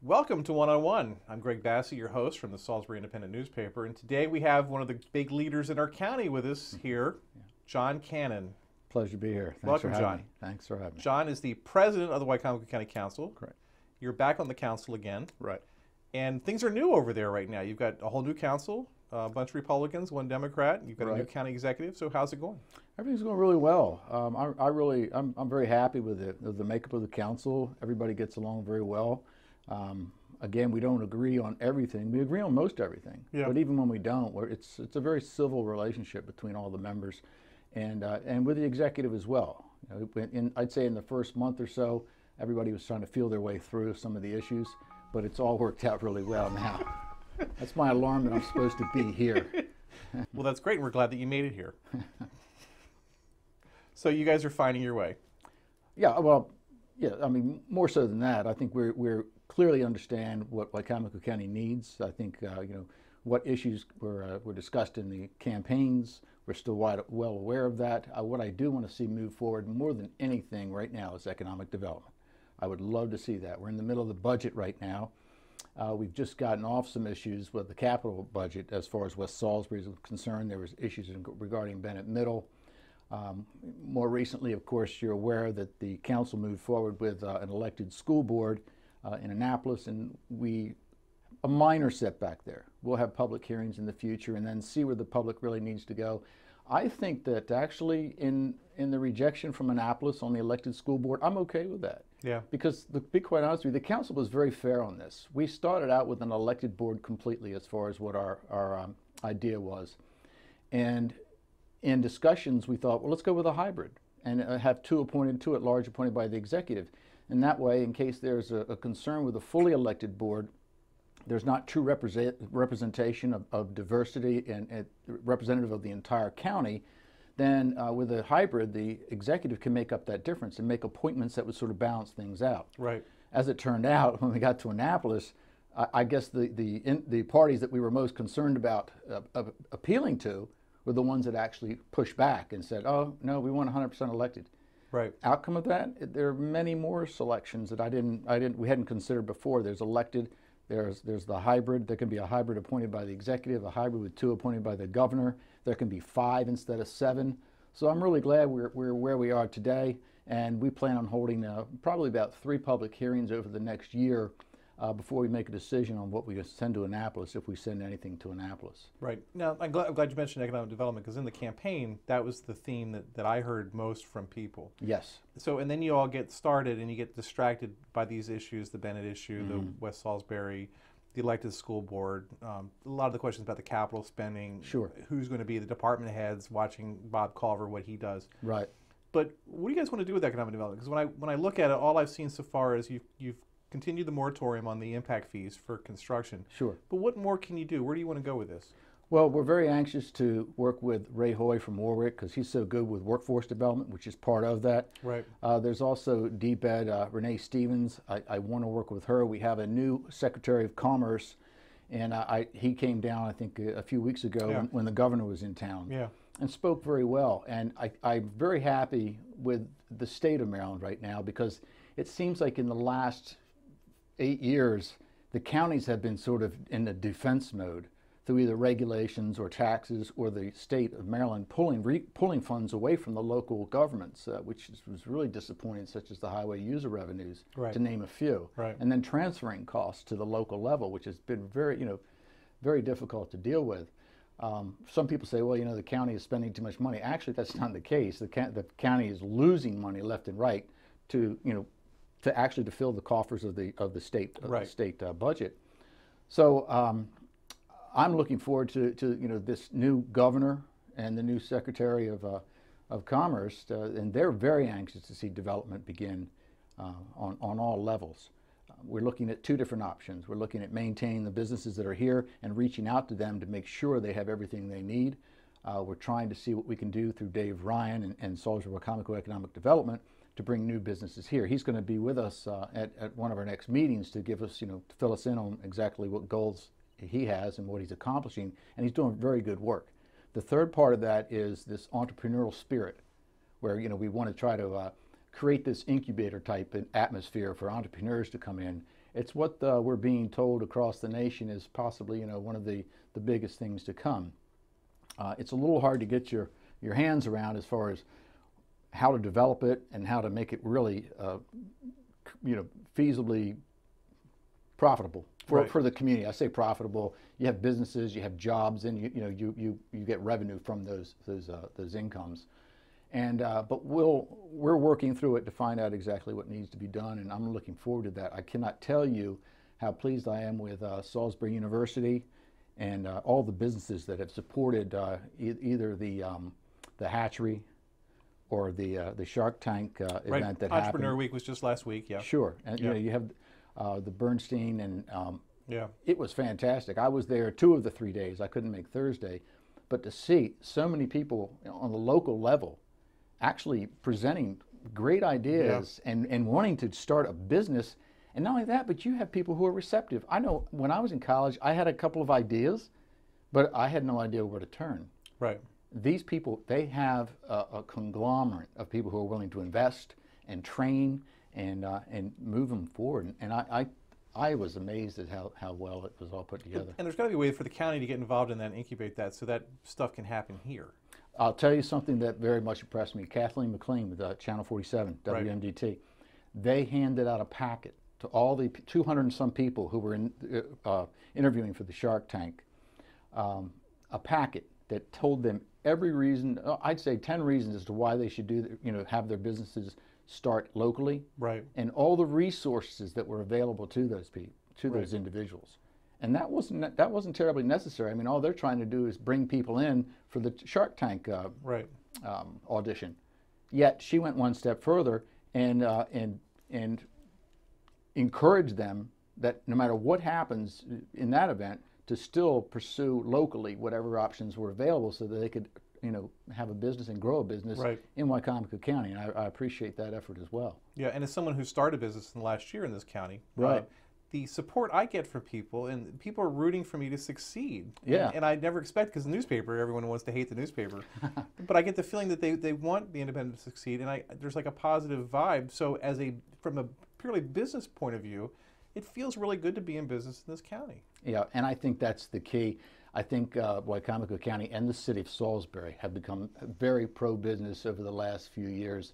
Welcome to One on One. I'm Greg Bassey, your host from the Salisbury Independent newspaper, and today we have one of the big leaders in our county with us here, John Cannon. Pleasure to be here. Thanks Welcome, for having John. me. Thanks for having me. John is the president of the Wicomico County Council. Correct. You're back on the council again. Right. And things are new over there right now. You've got a whole new council, a bunch of Republicans, one Democrat. You've got a new county executive. So how's it going? Everything's going really well. I'm very happy with the makeup of the council. Everybody gets along very well. Again, we don't agree on everything. We agree on most everything. Yeah. But even when we don't, it's a very civil relationship between all the members, and with the executive as well. You know, I'd say in the first month or so, everybody was trying to feel their way through some of the issues, but it's all worked out really well now. That's my alarm that I'm supposed to be here. Well, that's great. We're glad that you made it here. So you guys are finding your way. Yeah, well, yeah, I mean, more so than that, I think we're clearly understand what Wicomico County needs. I think, what issues were discussed in the campaigns. We're still well aware of that. What I do want to see move forward more than anything right now is economic development. I would love to see that. We're in the middle of the budget right now. We've just gotten off some issues with the capital budget as far as West Salisbury is concerned. There was issues regarding Bennett Middle. More recently, of course, you're aware that the council moved forward with an elected school board in Annapolis, and a minor setback there. We'll have public hearings in the future and then see where the public really needs to go. I think that actually in the rejection from Annapolis on the elected school board, I'm okay with that. Yeah. Because to be quite honest with you, the council was very fair on this. We started out with an elected board completely as far as what our idea was. And in discussions, we thought, well, let's go with a hybrid and have two at large appointed by the executive. And that way, in case there's a concern with a fully elected board, there's not true representation of diversity and representative of the entire county, then with a hybrid, the executive can make up that difference and make appointments that would sort of balance things out. Right. As it turned out, when we got to Annapolis, I guess the parties that we were most concerned about appealing to were the ones that actually pushed back and said, oh, no, we want 100% elected. Right. Outcome of that, there are many more selections that we hadn't considered before. There's elected, there's the hybrid. There can be a hybrid appointed by the executive, a hybrid with 2 appointed by the governor. There can be 5 instead of 7. So I'm really glad we're where we are today, and we plan on holding probably about 3 public hearings over the next year before we make a decision on what we send to Annapolis, if we send anything to Annapolis. Right. Now, I'm glad you mentioned economic development, because in the campaign, that was the theme that I heard most from people. Yes. So, and then you all get started and you get distracted by these issues, the Bennett issue, the West Salisbury, the elected school board, a lot of the questions about the capital spending, Sure. Who's going to be the department heads, watching Bob Culver, what he does. Right. But what do you guys want to do with economic development? Because when I look at it, all I've seen so far is you've continued the moratorium on the impact fees for construction. Sure. But what more can you do? Where do you want to go with this? Well, we're very anxious to work with Ray Hoy from Warwick because he's so good with workforce development, which is part of that. Right. There's also DPED, Renee Stevens. I want to work with her. We have a new Secretary of Commerce, and he came down, I think, a few weeks ago when the governor was in town. Yeah. And spoke very well. And I'm very happy with the state of Maryland right now, because it seems like in the last 8 years, the counties have been sort of in a defense mode through either regulations or taxes, or the state of Maryland pulling funds away from the local governments, which was really disappointing, such as the highway user revenues, Right. to name a few. Right. And then transferring costs to the local level, which has been very difficult to deal with. Some people say, well, the county is spending too much money. Actually, that's not the case. The county is losing money left and right to fill the coffers of the state budget. So I'm looking forward to this new governor and the new Secretary of Commerce, and they're very anxious to see development begin on all levels. We're looking at 2 different options. We're looking at maintaining the businesses that are here and reaching out to them to make sure they have everything they need. We're trying to see what we can do through Dave Ryan and Salisbury Wicomico Economic Development to bring new businesses here. He's going to be with us at one of our next meetings to give us, to fill us in on exactly what goals he has and what he's accomplishing, and he's doing very good work. The third part of that is this entrepreneurial spirit, where we want to try to create this incubator type atmosphere for entrepreneurs to come in It's what we're being told across the nation is possibly, you know, one of the biggest things to come. It's a little hard to get your hands around as far as how to develop it and how to make it really, you know, feasibly profitable for the community. I say profitable. You have businesses, you have jobs, and you get revenue from those incomes. And but we're working through it to find out exactly what needs to be done, and I'm looking forward to that. I cannot tell you how pleased I am with Salisbury University and all the businesses that have supported either the hatchery or the Shark Tank event that happened. Entrepreneur Week was just last week, yeah. Sure, and you know, you have the Bernstein, and it was fantastic. I was there 2 of the 3 days. I couldn't make Thursday, but to see so many people on the local level actually presenting great ideas and wanting to start a business. And not only that, but you have people who are receptive. I know when I was in college, I had a couple of ideas, but I had no idea where to turn. Right. These people, they have a conglomerate of people who are willing to invest and train and move them forward. And I was amazed at how well it was all put together. And there's got to be a way for the county to get involved in that and incubate that so that stuff can happen here. I'll tell you something that very much impressed me. Kathleen McLean with Channel 47, WMDT, right. They handed out a packet to all the 200 and some people who were interviewing for the Shark Tank, a packet that told them every reason, I'd say 10 reasons as to why they should have their businesses start locally, right, and all the resources that were available to those people, to those individuals. And that wasn't terribly necessary. I mean, all they're trying to do is bring people in for the Shark Tank audition. Yet she went one step further and encouraged them that no matter what happens in that event, to still pursue locally whatever options were available so that they could, have a business and grow a business in Wicomico County. And I appreciate that effort as well. Yeah, and as someone who started a business in the last year in this county, the support I get from people, and people are rooting for me to succeed. Yeah. And I never expect, because the newspaper, everyone wants to hate the newspaper. But I get the feeling that they want the Independent to succeed, and there's like a positive vibe. So from a purely business point of view, it feels really good to be in business in this county. Yeah, and I think that's the key. I think Wicomico County and the city of Salisbury have become very pro-business over the last few years.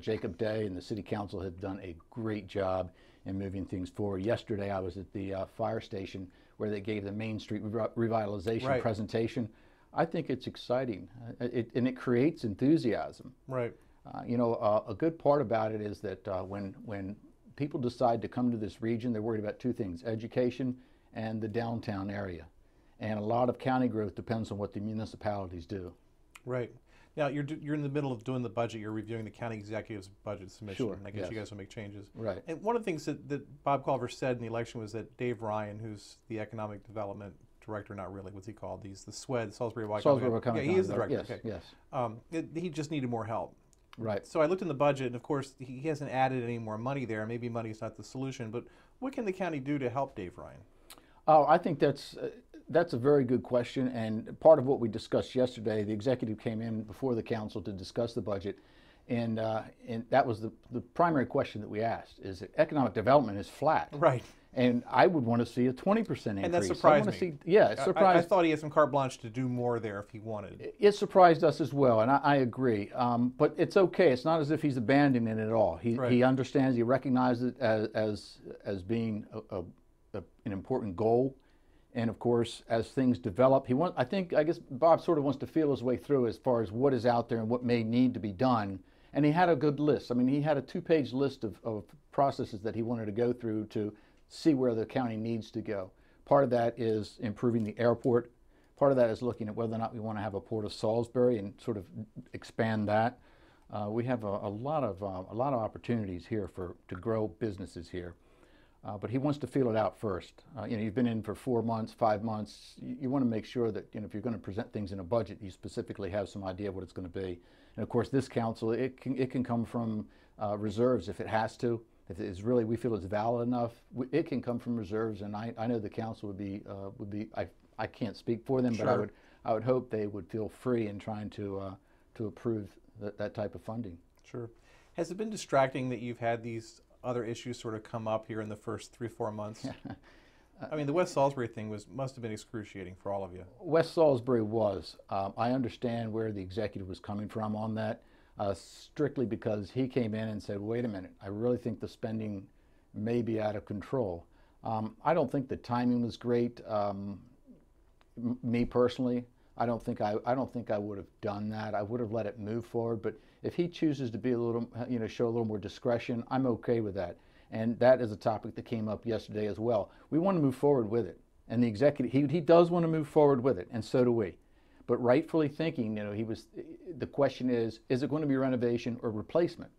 Jacob Day and the city council have done a great job in moving things forward. Yesterday I was at the fire station where they gave the Main Street revitalization presentation. I think it's exciting, and it creates enthusiasm. Right. A good part about it is that when people decide to come to this region, they're worried about 2 things: education and the downtown area. And a lot of county growth depends on what the municipalities do. Right. Now, you're in the middle of doing the budget. You're reviewing the county executive's budget submission. Sure, And I guess you guys will make changes. Right. And one of the things that Bob Culver said in the election was that Dave Ryan, who's the economic development director, not really, what's he called? He's the SWED, Salisbury Wicomico. Yeah, he is the director. Yes, yes. He just needed more help. Right. So I looked in the budget, and of course, he hasn't added any more money there. Maybe money is not the solution, but what can the county do to help Dave Ryan? Oh, I think that's a very good question, and part of what we discussed yesterday, the executive came in before the council to discuss the budget, and that was the primary question that we asked, is that economic development is flat. Right. And I would want to see a 20% increase. And that surprised me. It surprised. I thought he had some carte blanche to do more there if he wanted. It surprised us as well, and I agree. But it's okay. It's not as if he's abandoning it at all. He understands, he recognizes it as being an important goal. And of course, as things develop, I guess Bob sort of wants to feel his way through as far as what is out there and what may need to be done. And he had a good list. I mean, he had a 2-page list of processes that he wanted to go through to see where the county needs to go. Part of that is improving the airport. Part of that is looking at whether or not we want to have a Port of Salisbury and sort of expand that. We have a lot of opportunities here to grow businesses here. But he wants to feel it out first. You've been in for 4 months, 5 months. You want to make sure that if you're going to present things in a budget, you specifically have some idea of what it's going to be. And of course, this council, it can come from reserves if it has to. If it's really, we feel it's valid enough, it can come from reserves. And I know the council would be. I can't speak for them, but I would hope they would feel free in trying to approve that type of funding. Sure. Has it been distracting that you've had these other issues sort of come up here in the first 3-4 months? I mean, the West Salisbury thing must have been excruciating for all of you. West Salisbury was. I understand where the executive was coming from on that, strictly because he came in and said, wait a minute, I really think the spending may be out of control. I don't think the timing was great. Me personally, I don't think I would have done that. I would have let it move forward. But if he chooses to be a little, show a little more discretion, I'm okay with that. And that is a topic that came up yesterday as well. We want to move forward with it, and the executive he does want to move forward with it, and so do we. But rightfully thinking, the question is it going to be renovation or replacement?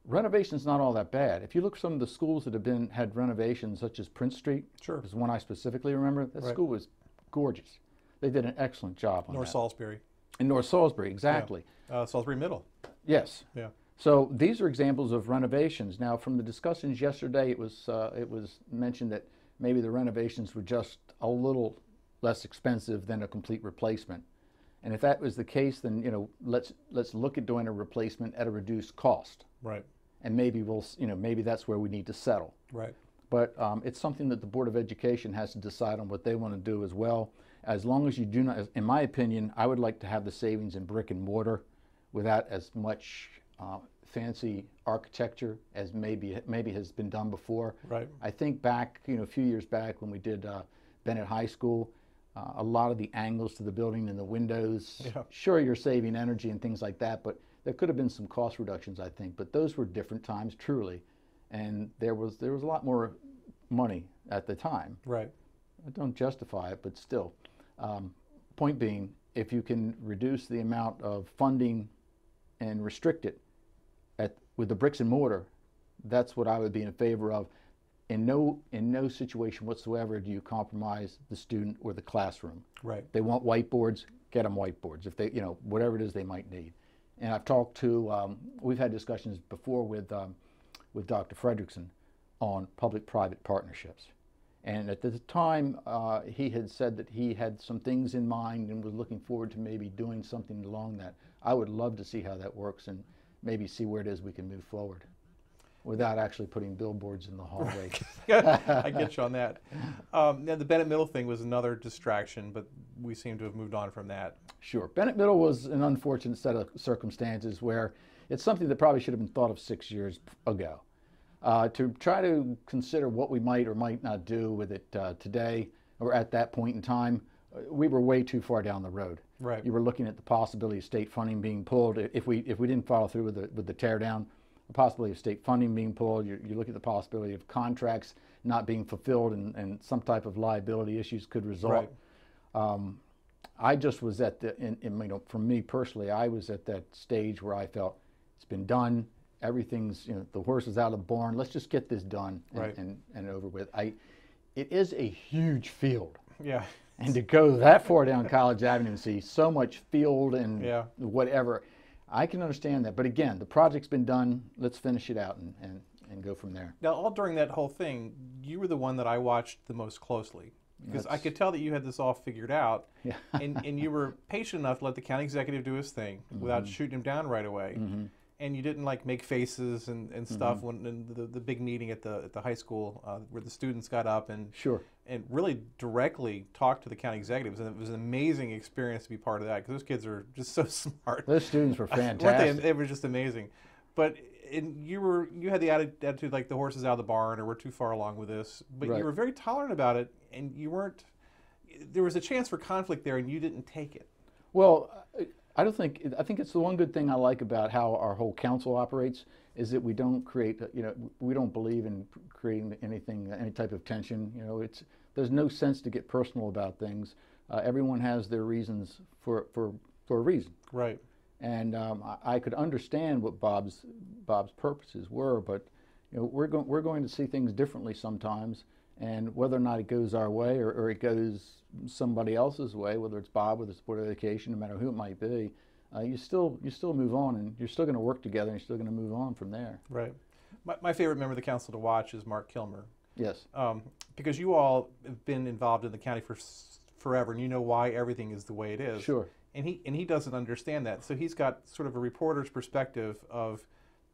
Renovation's not all that bad. If you look at some of the schools that have had renovations, such as Prince Street, Sure, is one I specifically remember. That school was gorgeous. They did an excellent job on North that. Salisbury. In North Salisbury, exactly. Yeah. Salisbury Middle. Yes. Yeah. So these are examples of renovations. Now, from the discussions yesterday, it was mentioned that maybe the renovations were just a little less expensive than a complete replacement. And if that was the case, then let's look at doing a replacement at a reduced cost. Right. And maybe maybe that's where we need to settle. Right. But it's something that the Board of Education has to decide on what they want to do as well. As long as you do not, in my opinion, I would like to have the savings in brick and mortar without as much fancy architecture as maybe has been done before. Right. I think back, a few years back when we did Bennett High School, a lot of the angles to the building and the windows, sure, you're saving energy and things like that, but there could have been some cost reductions, I think. But those were different times, truly, and there was a lot more money at the time. Right. I don't justify it, but still. Point being, if you can reduce the amount of funding and restrict it with the bricks and mortar, that's what I would be in favor of. In no situation whatsoever do you compromise the student or the classroom. Right. They want whiteboards, get them whiteboards. If they, whatever it is they might need. And I've talked to, we've had discussions before with Dr. Fredrickson on public-private partnerships. And at the time, he had said that he had some things in mind and was looking forward to maybe doing something along that. I would love to see how that works and maybe see where it is we can move forward without actually putting billboards in the hallway. I get you on that. Now the Bennett Middle thing was another distraction, but we seem to have moved on from that. Sure. Bennett Middle was an unfortunate set of circumstances where it's something that probably should have been thought of 6 years ago. To try to consider what we might or might not do with it today or at that point in time, we were way too far down the road. Right. You were looking at the possibility of state funding being pulled if we didn't follow through with the tear down. The possibility of state funding being pulled. You look at the possibility of contracts not being fulfilled and some type of liability issues could result. Right. I just was at for me personally, I was at that stage where I felt it's been done. Everything's, the horse is out of the barn. Let's just get this done and over with. It is a huge field. Yeah. And to go that far down College Avenue and see so much field and whatever, I can understand that. But again, the project's been done. Let's finish it out and go from there. Now, all during that whole thing, you were the one that I watched the most closely. Because I could tell that you had this all figured out, and you were patient enough to let the county executive do his thing without shooting him down right away. And you didn't make faces and stuff when in the big meeting at the high school where the students got up and really directly talked to the county executives, and it was an amazing experience to be part of that because those kids are just so smart. Those students were fantastic. They were just amazing. But you had the attitude like the horse is out of the barn or we're too far along with this, but you were very tolerant about it, and you weren't. There was a chance for conflict there, and you didn't take it. Well, I think it's the one good thing I like about how our whole council operates is that we don't create, we don't believe in creating any type of tension. There's no sense to get personal about things. Everyone has their reasons for a reason. Right. And I could understand what Bob's purposes were, but we're going to see things differently sometimes. And whether or not it goes our way or it goes somebody else's way, whether it's Bob or the Board of Education, no matter who it might be, you still move on, and you're still going to work together, and you're still going to move on from there. Right. My favorite member of the council to watch is Mark Kilmer. Yes. Because you all have been involved in the county for forever, and you know why everything is the way it is. Sure. And he doesn't understand that, so he's got sort of a reporter's perspective of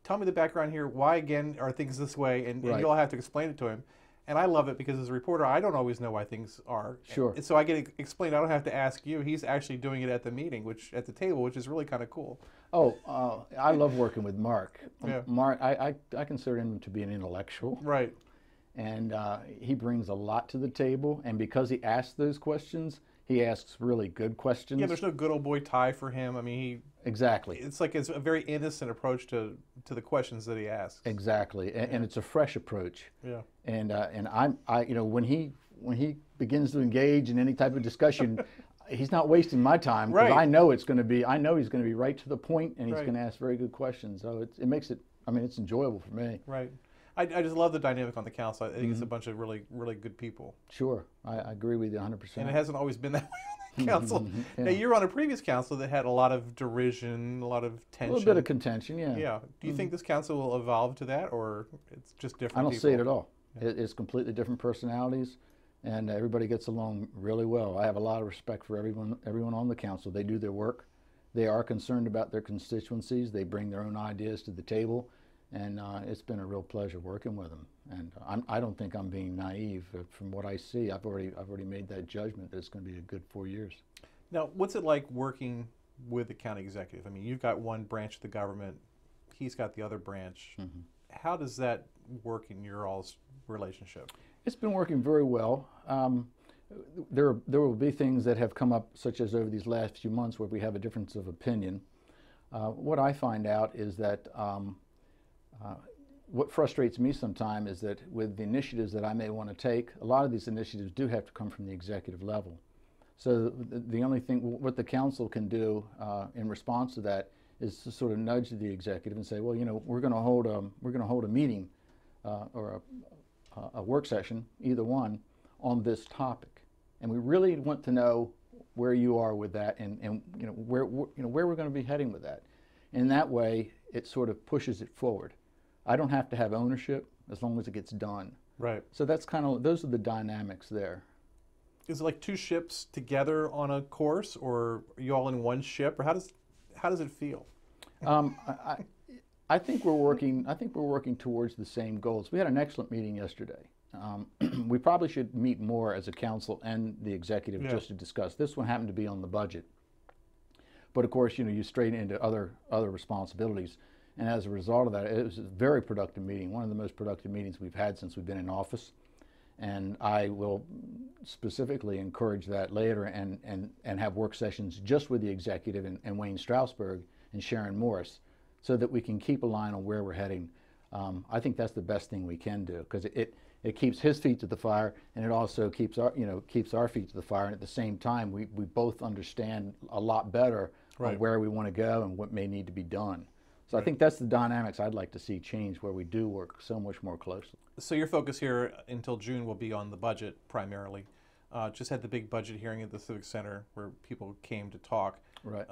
tell me the background here. Why again are things this way? And Right. you'll have to explain it to him. And I love it because as a reporter, I don't always know why things are. Sure. And so I get it explained. I don't have to ask you. He's actually doing it at the meeting, at the table, which is really kind of cool. Oh, I love working with Mark. Yeah. Mark, I consider him to be an intellectual. Right. And he brings a lot to the table. And because he asks those questions, he asks really good questions. Yeah, there's no good old boy tie for him. I mean, Exactly. it's a very innocent approach to the questions that he asks. Exactly. And it's a fresh approach. Yeah. And you know, when he begins to engage in any type of discussion, he's not wasting my time, because Right. I know he's going to be right to the point, and he's Right. going to ask very good questions. So it makes it, I mean, it's enjoyable for me. Right. I just love the dynamic on the council. I think Mm-hmm. it's a bunch of really, really good people. Sure, I agree with you 100%. And it hasn't always been that way on the council. Yeah. Now, you're on a previous council that had a lot of derision, a lot of A tension. little bit of contention, yeah. Yeah. Do you think this council will evolve to that, or it's just different I don't people? see it at all. It's completely different personalities, and everybody gets along really well. I have a lot of respect for everyone on the council. They do their work. They are concerned about their constituencies. They bring their own ideas to the table, and it's been a real pleasure working with them. And I don't think I'm being naive. From what I see, I've already made that judgment that it's going to be a good 4 years. Now, what's it like working with the county executive? I mean, you've got one branch of the government. He's got the other branch. Mm-hmm. How does that work in your all's relationship? It's been working very well. There will be things that have come up, such as over these last few months, where we have a difference of opinion. What I find out is that what frustrates me sometimes is that with the initiatives that I may want to take, a lot of these initiatives do have to come from the executive level. So the only thing, what the council can do in response to that is to sort of nudge the executive and say, well, you know, we're going to hold a meeting or a work session, either one, on this topic, and we really want to know where you are with that, and you know where we're going to be heading with that. In that way, it sort of pushes it forward. I don't have to have ownership as long as it gets done. Right. So that's kind of, those are the dynamics there. Is it like two ships together on a course, or are you all in one ship, or how does it feel? I think we're working. I think we're working towards the same goals. We had an excellent meeting yesterday. We probably should meet more as a council and the executive just to discuss. This one happened to be on the budget, but of course, you know, you straight into other responsibilities. And as a result of that, it was a very productive meeting, one of the most productive meetings we've had since we've been in office. And I will specifically encourage that later, and have work sessions just with the executive and Wayne Strausberg and Sharon Morris, so that we can keep a line on where we're heading. I think that's the best thing we can do, because it keeps his feet to the fire, and it also keeps our feet to the fire. And at the same time, we both understand a lot better on where we want to go and what may need to be done. So I think that's the dynamics I'd like to see change, where we do work so much more closely. So your focus here until June will be on the budget primarily. Just had the big budget hearing at the Civic Center where people came to talk. Right.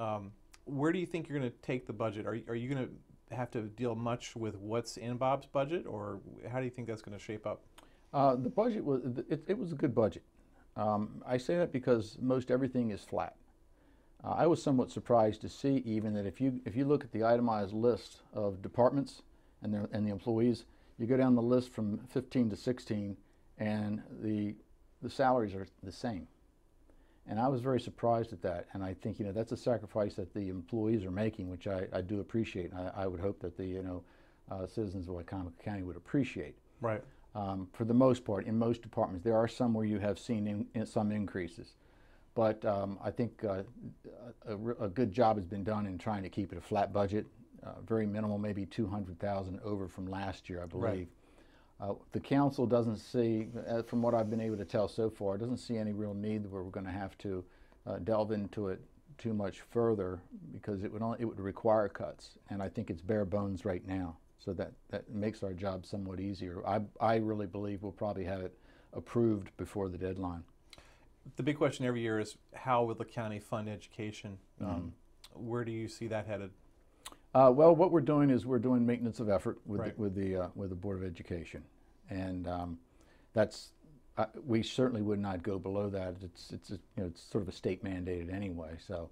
Where do you think you're going to take the budget? Are you going to have to deal much with what's in Bob's budget, or how do you think that's going to shape up? The budget was it was a good budget. I say that because most everything is flat. I was somewhat surprised to see even that if you look at the itemized list of departments and the employees, you go down the list from 15 to 16, and the salaries are the same. And I was very surprised at that. And I think, you know, that's a sacrifice that the employees are making, which I do appreciate. And I would hope that the citizens of Wicomico County would appreciate. Right. For the most part, in most departments, there are some where you have seen some increases. But I think a good job has been done in trying to keep it a flat budget, very minimal, maybe $200,000 over from last year, I believe. Right. The council doesn't see, from what I've been able to tell so far, doesn't see any real need where we're going to have to delve into it too much further, because it would require cuts, and I think it's bare bones right now. So that makes our job somewhat easier. I really believe we'll probably have it approved before the deadline. The big question every year is, how will the county fund education? Where do you see that headed? Well, what we're doing is we're doing maintenance of effort with Right. with the Board of Education, and we certainly would not go below that. It's sort of a state mandated anyway. So,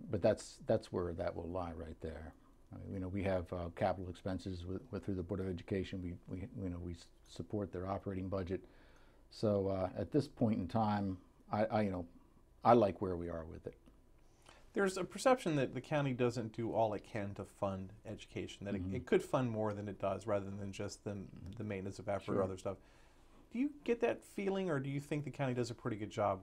but that's where that will lie right there. I mean, we have capital expenses through the Board of Education. We support their operating budget. So at this point in time, I like where we are with it. There's a perception that the county doesn't do all it can to fund education, that it could fund more than it does rather than just the maintenance of effort or other stuff. Do you get that feeling, or do you think the county does a pretty good job?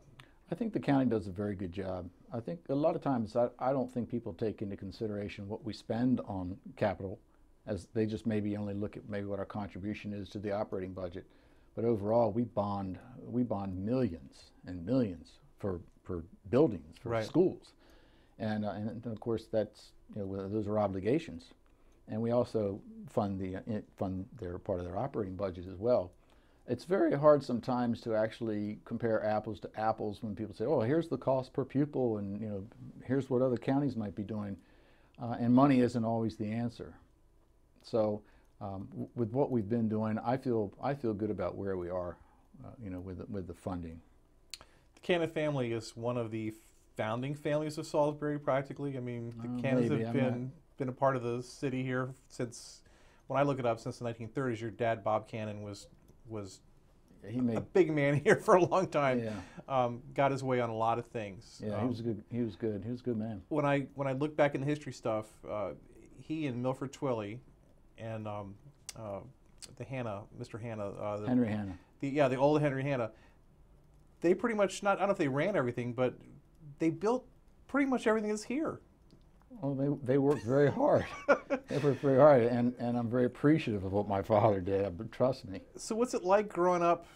I think the county does a very good job. I think a lot of times I don't think people take into consideration what we spend on capital, as they just maybe only look at maybe what our contribution is to the operating budget. But overall, we bond millions and millions for buildings, for schools. And of course, that's, those are obligations, and we also fund their part of their operating budget as well. It's very hard sometimes to actually compare apples to apples when people say, "Oh, here's the cost per pupil, and here's what other counties might be doing," and money isn't always the answer. So, with what we've been doing, I feel good about where we are, with the funding. The Canna family is one of the founding families of Salisbury, practically. I mean, the Cannas have been a part of the city here since, when I look it up, since the 1930s. Your dad, Bob Cannon, was a big man here for a long time. Yeah. Got his way on a lot of things. Yeah, he was good. He was good. He was a good man. When I look back in the history stuff, he and Milford Twilley and the Hanna, Mr. Hanna, Henry Hanna. The old Henry Hanna. They pretty much, I don't know if they ran everything, but they built pretty much everything that's here. Well, they worked very hard. They worked very hard, and I'm very appreciative of what my father did, but trust me. So what's it like growing up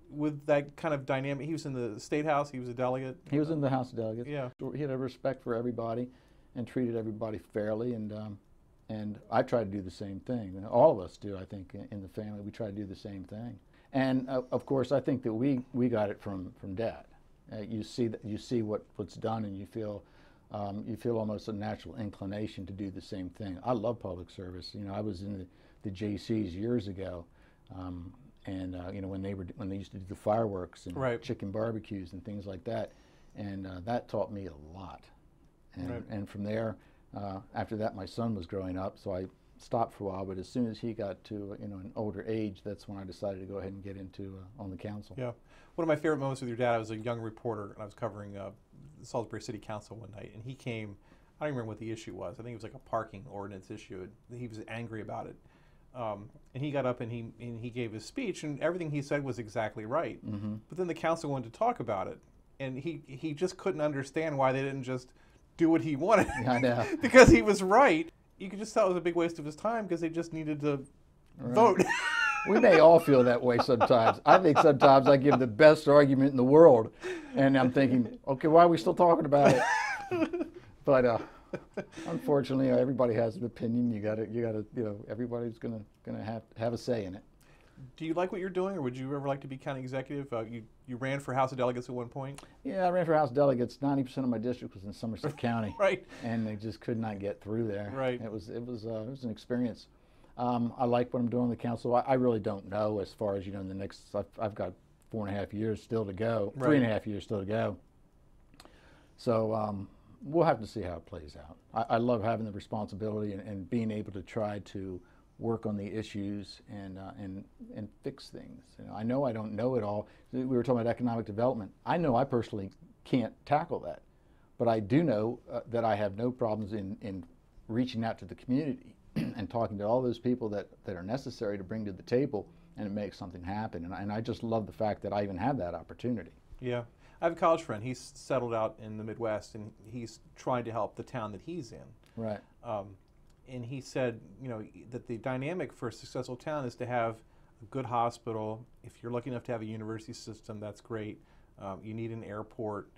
with that kind of dynamic? He was in the State House, he was a delegate. He was in the House of Delegates. Yeah. He had a respect for everybody and treated everybody fairly, and I try to do the same thing. And all of us do, I think, in the family. We try to do the same thing. And of course, I think that we got it from Dad. You see what's done, and you feel almost a natural inclination to do the same thing. I love public service. I was in the JCs years ago, and when they used to do the fireworks and chicken barbecues and things like that, and that taught me a lot. And from there, after that, my son was growing up, so I stopped for a while. But as soon as he got to an older age, that's when I decided to go ahead and get into on the council. Yeah, one of my favorite moments with your dad, I was a young reporter, and I was covering the Salisbury City Council one night, and he came. I don't even remember what the issue was. I think it was like a parking ordinance issue. He was angry about it, and he got up and he gave his speech, and everything he said was exactly right. But then the council wanted to talk about it, and he just couldn't understand why they didn't just do what he wanted. I know. Because he was right. You could just tell it was a big waste of his time because they just needed to vote. We may all feel that way sometimes. I think sometimes I give the best argument in the world, and I'm thinking, okay, why are we still talking about it? But unfortunately, everybody has an opinion. You got to, everybody's gonna have a say in it. Do you like what you're doing, or would you ever like to be county executive? You ran for House of Delegates at one point. Yeah, I ran for House of Delegates. 90% of my district was in Somerset County. Right. And they just could not get through there. Right. It was an experience. I like what I'm doing on the council. I really don't know as far as in the next. I've got 4.5 years still to go. Right. 3.5 years still to go. So we'll have to see how it plays out. I love having the responsibility and being able to try to work on the issues and fix things. I know I don't know it all. We were talking about economic development. I know I personally can't tackle that, but I do know that I have no problems in reaching out to the community and talking to all those people that are necessary to bring to the table and make something happen. And I just love the fact that I even have that opportunity. Yeah. I have a college friend. He's settled out in the Midwest, and he's trying to help the town that he's in. Right. And he said, that the dynamic for a successful town is to have a good hospital. If you're lucky enough to have a university system, that's great. You need an airport.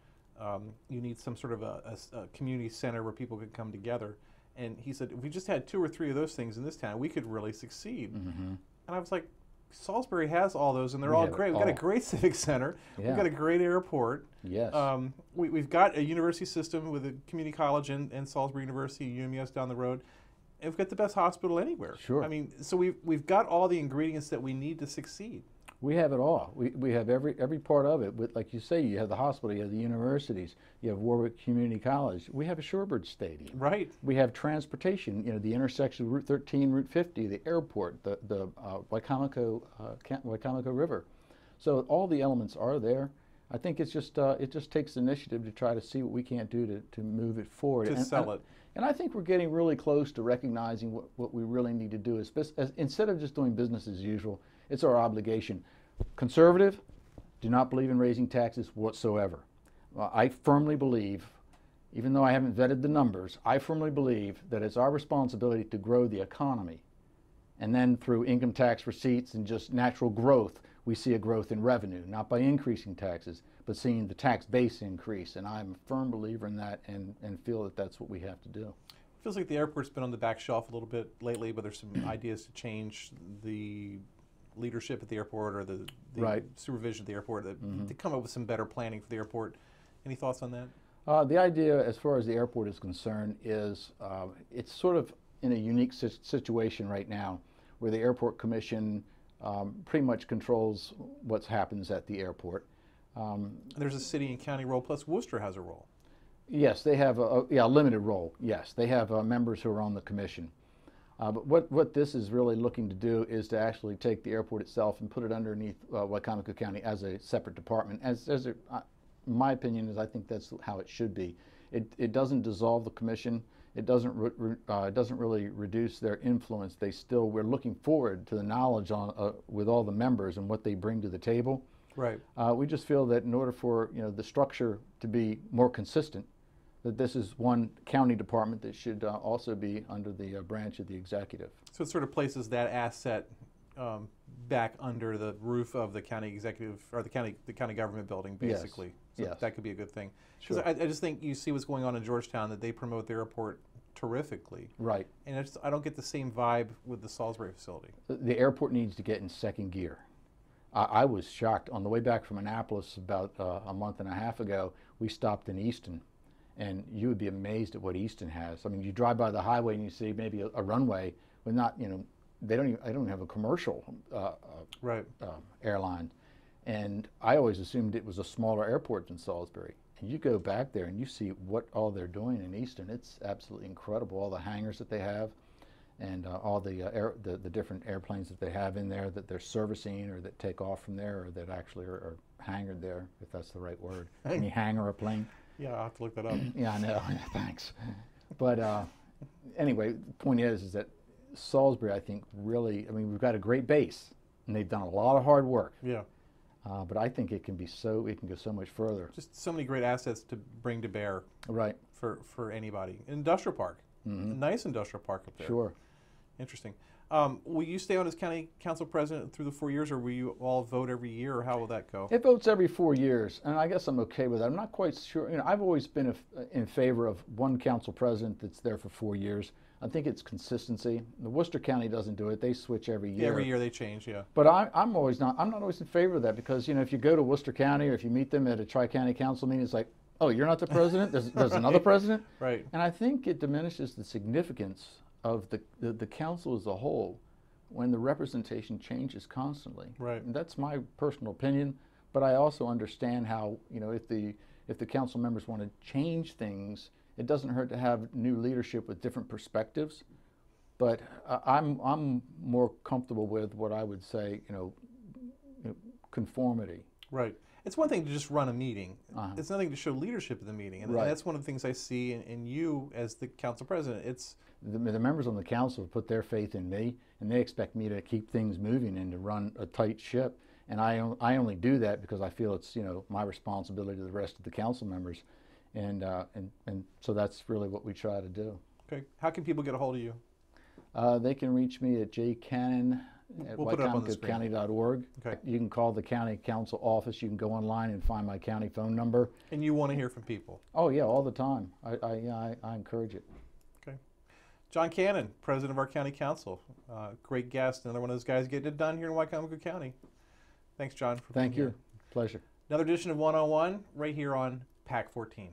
You need some sort of a community center where people can come together. And he said, if we just had 2 or 3 of those things in this town, we could really succeed. And I was like, Salisbury has all those, and they're all great. We've got a great civic center. Yeah. We've got a great airport. Yes. We've got a university system with a community college and Salisbury University, UMES down the road. And we've got the best hospital anywhere. Sure. I mean, so we've got all the ingredients that we need to succeed. We have it all. We have every part of it. With, like you say, you have the hospital, you have the universities, you have Warwick Community College. We have a Shorebird Stadium. Right. We have transportation. You know, the intersection of Route 13, Route 50, the airport, the Wicomico River. So all the elements are there. I think it's just it just takes initiative to try to see what we can't do to move it forward. To sell it. And I think we're getting really close to recognizing what we really need to do. Instead of just doing business as usual, it's our obligation. Conservative, do not believe in raising taxes whatsoever. I firmly believe, even though I haven't vetted the numbers, I firmly believe that it's our responsibility to grow the economy. And then through income tax receipts and just natural growth, we see a growth in revenue, not by increasing taxes, but seeing the tax base increase. And I'm a firm believer in that and feel that that's what we have to do. Feels like the airport's been on the back shelf a little bit lately, but there's some ideas to change the leadership at the airport or the right. supervision at the airport to come up with some better planning for the airport. Any thoughts on that? The idea, as far as the airport is concerned, is it's sort of in a unique situation right now where the Airport Commission pretty much controls what happens at the airport. There's a city and county role, plus Worcester has a role. Yes, they have a limited role. Yes, they have members who are on the commission. But what this is really looking to do is to actually take the airport itself and put it underneath Wicomico County as a separate department. My opinion is I think that's how it should be. It doesn't dissolve the commission. It doesn't really reduce their influence. We're looking forward to the knowledge with all the members and what they bring to the table. Right. We just feel that in order for the structure to be more consistent, that this is one county department that should also be under the branch of the executive. So it sort of places that asset back under the roof of the county executive or the county government building, basically. Yes. So Yes. that could be a good thing. Sure. I just think you see what's going on in Georgetown, that they promote the airport terrifically. Right. And I don't get the same vibe with the Salisbury facility. The airport needs to get in second gear. I was shocked. On the way back from Annapolis about a month and a half ago, we stopped in Easton. And you would be amazed at what Easton has. I mean, you drive by the highway and you see maybe a runway, but not, they don't even have a commercial airline. And I always assumed it was a smaller airport than Salisbury. And you go back there and you see what all they're doing in Easton. It's absolutely incredible. All the hangars that they have, and all the different airplanes that they have in there that they're servicing or that take off from there or that actually are hangared there, if that's the right word. Can you hangar a plane? Yeah, I'll have to look that up. Yeah, I know. Thanks. But anyway, the point is that Salisbury, I think, really, we've got a great base, and they've done a lot of hard work. Yeah. But I think it can go so much further. Just so many great assets to bring to bear. Right. For anybody. Industrial park. Mm-hmm. A nice industrial park up there. Sure. Interesting. Will you stay on as county council president through the 4 years, or will you all vote every year, or how will that go? It votes every 4 years, and I guess I'm okay with that. I'm not quite sure. I've always been in favor of one council president that's there for 4 years. I think it's consistency. The Worcester County doesn't do it. They switch every year. Yeah, every year they change, yeah. But I'm not always in favor of that because, if you go to Worcester County or if you meet them at a Tri-County Council meeting, it's like, oh, you're not the president? There's Right. another president? Right. And I think it diminishes the significance of the council as a whole when the representation changes constantly. Right. And that's my personal opinion, but I also understand how, if the council members want to change things, it doesn't hurt to have new leadership with different perspectives. But I'm more comfortable with what I would say, conformity. Right. It's one thing to just run a meeting. Uh-huh. It's nothing to show leadership in the meeting. And Right. that's one of the things I see in you as the council president. It's The members on the council have put their faith in me, and they expect me to keep things moving and to run a tight ship. And I only do that because I feel it's my responsibility to the rest of the council members, and so that's really what we try to do. okay. How can people get a hold of you? They can reach me at jcannon at We'll put it up on the screen. wicomicocounty.org. Okay. You can call the county council office. You can go online and find my county phone number. And you want to hear from people. Oh yeah, all the time. I encourage it. Okay. John Cannon, president of our county council. Great guest. Another one of those guys getting it done here in Wicomico County. Thanks, John, for being Thank you. here. Pleasure. Another edition of 101 right here on PAC 14.